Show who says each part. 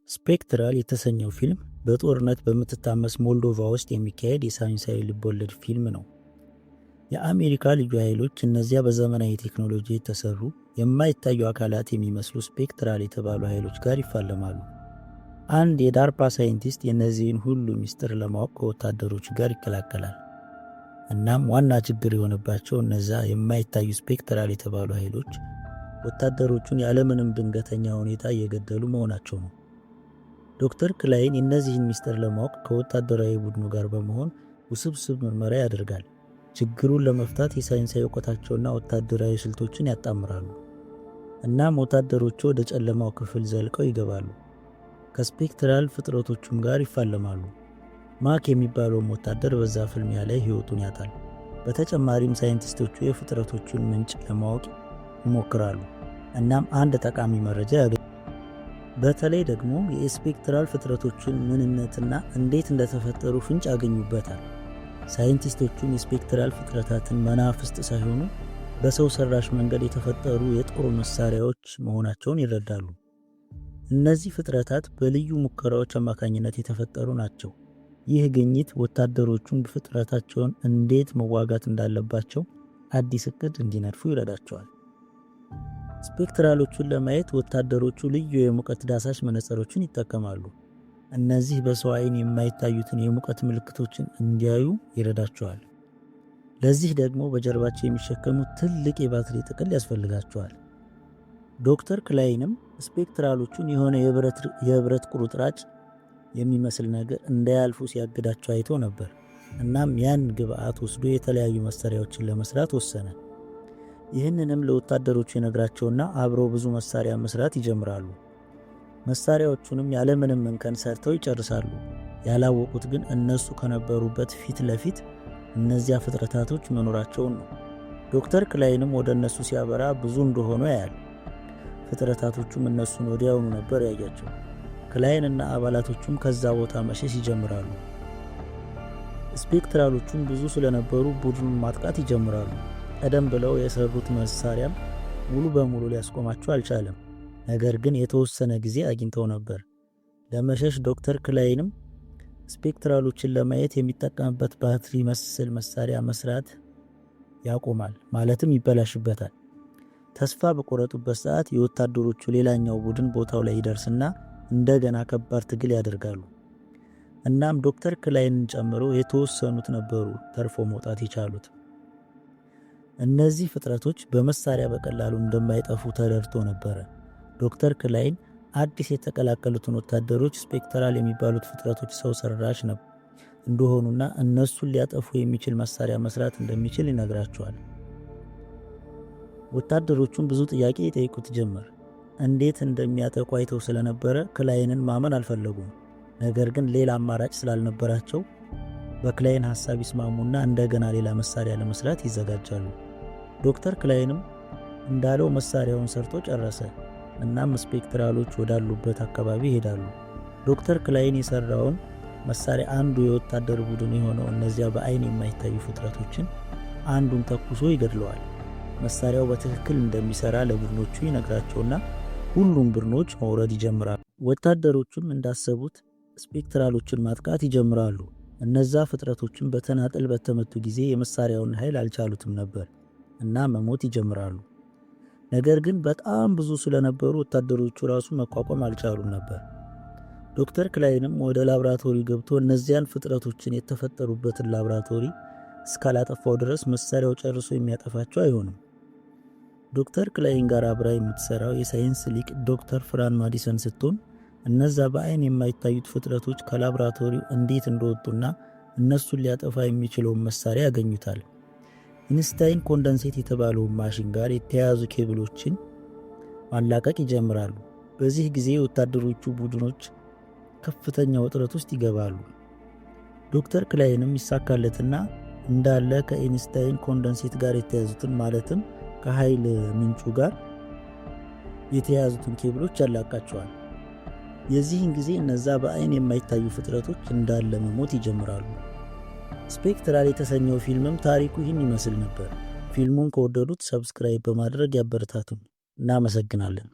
Speaker 1: ስፔክትራል የተሰኘው ፊልም በጦርነት በምትታመስ ሞልዶቫ ውስጥ የሚካሄድ የሳይንሳዊ ልቦለድ ፊልም ነው። የአሜሪካ ልዩ ኃይሎች እነዚያ በዘመናዊ ቴክኖሎጂ የተሰሩ የማይታዩ አካላት የሚመስሉ ስፔክትራል የተባሉ ኃይሎች ጋር ይፋለማሉ። አንድ የዳርፓ ሳይንቲስት የእነዚህን ሁሉ ሚስጥር ለማወቅ ከወታደሮቹ ጋር ይቀላቀላል። እናም ዋና ችግር የሆነባቸው እነዛ የማይታዩ ስፔክትራል የተባሉ ኃይሎች ወታደሮቹን ያለምንም ድንገተኛ ሁኔታ እየገደሉ መሆናቸው ነው። ዶክተር ክላይን የእነዚህን ሚስጥር ለማወቅ ከወታደራዊ ቡድኑ ጋር በመሆን ውስብስብ ምርመራ ያደርጋል። ችግሩን ለመፍታት የሳይንሳዊ እውቀታቸውና ወታደራዊ ስልቶችን ያጣምራሉ። እናም ወታደሮቹ ወደ ጨለማው ክፍል ዘልቀው ይገባሉ። ከስፔክትራል ፍጥረቶቹም ጋር ይፋለማሉ። ማክ የሚባለውም ወታደር በዛ ፍልሚያ ላይ ሕይወቱን ያጣል። በተጨማሪም ሳይንቲስቶቹ የፍጥረቶቹን ምንጭ ለማወቅ ይሞክራሉ። እናም አንድ ጠቃሚ መረጃ ያገኛሉ። በተለይ ደግሞ የስፔክትራል ፍጥረቶችን ምንነትና እንዴት እንደተፈጠሩ ፍንጭ ያገኙበታል። ሳይንቲስቶቹም የስፔክትራል ፍጥረታትን መናፍስት ሳይሆኑ በሰው ሰራሽ መንገድ የተፈጠሩ የጦር መሳሪያዎች መሆናቸውን ይረዳሉ። እነዚህ ፍጥረታት በልዩ ሙከራዎች አማካኝነት የተፈጠሩ ናቸው። ይህ ግኝት ወታደሮቹን ፍጥረታቸውን እንዴት መዋጋት እንዳለባቸው አዲስ እቅድ እንዲነድፉ ይረዳቸዋል። ስፔክትራሎቹን ለማየት ወታደሮቹ ልዩ የሙቀት ዳሳሽ መነጽሮችን ይጠቀማሉ። እነዚህ በሰው ዓይን የማይታዩትን የሙቀት ምልክቶችን እንዲያዩ ይረዳቸዋል። ለዚህ ደግሞ በጀርባቸው የሚሸከሙት ትልቅ የባትሪ ጥቅል ያስፈልጋቸዋል። ዶክተር ክላይንም ስፔክትራሎቹን የሆነ የብረት ቁርጥራጭ የሚመስል ነገር እንዳያልፉ ሲያግዳቸው አይቶ ነበር። እናም ያን ግብአት ወስዶ የተለያዩ መሳሪያዎችን ለመስራት ወሰነ። ይህንንም ለወታደሮቹ ይነግራቸውና አብረው ብዙ መሳሪያ መስራት ይጀምራሉ። መሳሪያዎቹንም ያለምንም እንከን ሰርተው ይጨርሳሉ። ያላወቁት ግን እነሱ ከነበሩበት ፊት ለፊት እነዚያ ፍጥረታቶች መኖራቸውን ነው። ዶክተር ክላይንም ወደ እነሱ ሲያበራ ብዙ እንደሆኑ ያያል። ፍጥረታቶቹም እነሱን ወዲያውኑ ነበር ያያቸው። ክላይንና አባላቶቹም ከዛ ቦታ መሸሽ ይጀምራሉ። ስፔክትራሎቹም ብዙ ስለነበሩ ቡድኑን ማጥቃት ይጀምራሉ። ቀደም ብለው የሰሩት መሳሪያም ሙሉ በሙሉ ሊያስቆማቸው አልቻለም። ነገር ግን የተወሰነ ጊዜ አግኝተው ነበር ለመሸሽ። ዶክተር ክላይንም ስፔክትራሎችን ለማየት የሚጠቀምበት ባትሪ መሰል መሳሪያ መስራት ያቆማል፣ ማለትም ይበላሽበታል። ተስፋ በቆረጡበት ሰዓት የወታደሮቹ ሌላኛው ቡድን ቦታው ላይ ይደርስና እንደገና ከባድ ትግል ያደርጋሉ። እናም ዶክተር ክላይንን ጨምሮ የተወሰኑት ነበሩ ተርፎ መውጣት የቻሉት። እነዚህ ፍጥረቶች በመሳሪያ በቀላሉ እንደማይጠፉ ተረድቶ ነበረ። ዶክተር ክላይን አዲስ የተቀላቀሉትን ወታደሮች ስፔክትራል የሚባሉት ፍጥረቶች ሰው ሰራሽ እንደሆኑና እነሱን ሊያጠፉ የሚችል መሳሪያ መስራት እንደሚችል ይነግራቸዋል። ወታደሮቹም ብዙ ጥያቄ ይጠይቁት ጀመር። እንዴት እንደሚያጠቁ አይተው ስለነበረ ክላይንን ማመን አልፈለጉም። ነገር ግን ሌላ አማራጭ ስላልነበራቸው በክላይን ሐሳብ ይስማሙና እንደገና ሌላ መሳሪያ ለመስራት ይዘጋጃሉ። ዶክተር ክላይንም እንዳለው መሳሪያውን ሰርቶ ጨረሰ። እናም ስፔክትራሎች ወዳሉበት አካባቢ ይሄዳሉ። ዶክተር ክላይን የሰራውን መሳሪያ አንዱ የወታደር ቡድን የሆነው እነዚያ በአይን የማይታዩ ፍጥረቶችን አንዱን ተኩሶ ይገድለዋል። መሳሪያው በትክክል እንደሚሰራ ለቡድኖቹ ይነግራቸውና ሁሉም ቡድኖች መውረድ ይጀምራሉ። ወታደሮቹም እንዳሰቡት ስፔክትራሎችን ማጥቃት ይጀምራሉ። እነዛ ፍጥረቶችን በተናጠል በተመቱ ጊዜ የመሳሪያውን ኃይል አልቻሉትም ነበር እና መሞት ይጀምራሉ። ነገር ግን በጣም ብዙ ስለነበሩ ወታደሮቹ ራሱ መቋቋም አልቻሉም ነበር። ዶክተር ክላይንም ወደ ላብራቶሪ ገብቶ እነዚያን ፍጥረቶችን የተፈጠሩበትን ላብራቶሪ እስካላጠፋው ድረስ መሳሪያው ጨርሶ የሚያጠፋቸው አይሆንም። ዶክተር ክላይን ጋር አብራ የምትሰራው የሳይንስ ሊቅ ዶክተር ፍራን ማዲሰን ስትሆን እነዛ በአይን የማይታዩት ፍጥረቶች ከላብራቶሪው እንዴት እንደወጡና እነሱን ሊያጠፋ የሚችለውን መሳሪያ ያገኙታል። ኢንስታይን ኮንደንሴት የተባለውን ማሽን ጋር የተያያዙ ኬብሎችን ማላቀቅ ይጀምራሉ። በዚህ ጊዜ ወታደሮቹ ቡድኖች ከፍተኛ ውጥረት ውስጥ ይገባሉ። ዶክተር ክላይንም ይሳካለትና እንዳለ ከኢንስታይን ኮንደንሴት ጋር የተያዙትን ማለትም ከኃይል ምንጩ ጋር የተያዙትን ኬብሎች ያላቃቸዋል። የዚህን ጊዜ እነዛ በአይን የማይታዩ ፍጥረቶች እንዳለ መሞት ይጀምራሉ። ስፔክትራል የተሰኘው ፊልምም ታሪኩ ይህን ይመስል ነበር። ፊልሙን ከወደዱት ሰብስክራይብ በማድረግ ያበረታቱን። እናመሰግናለን።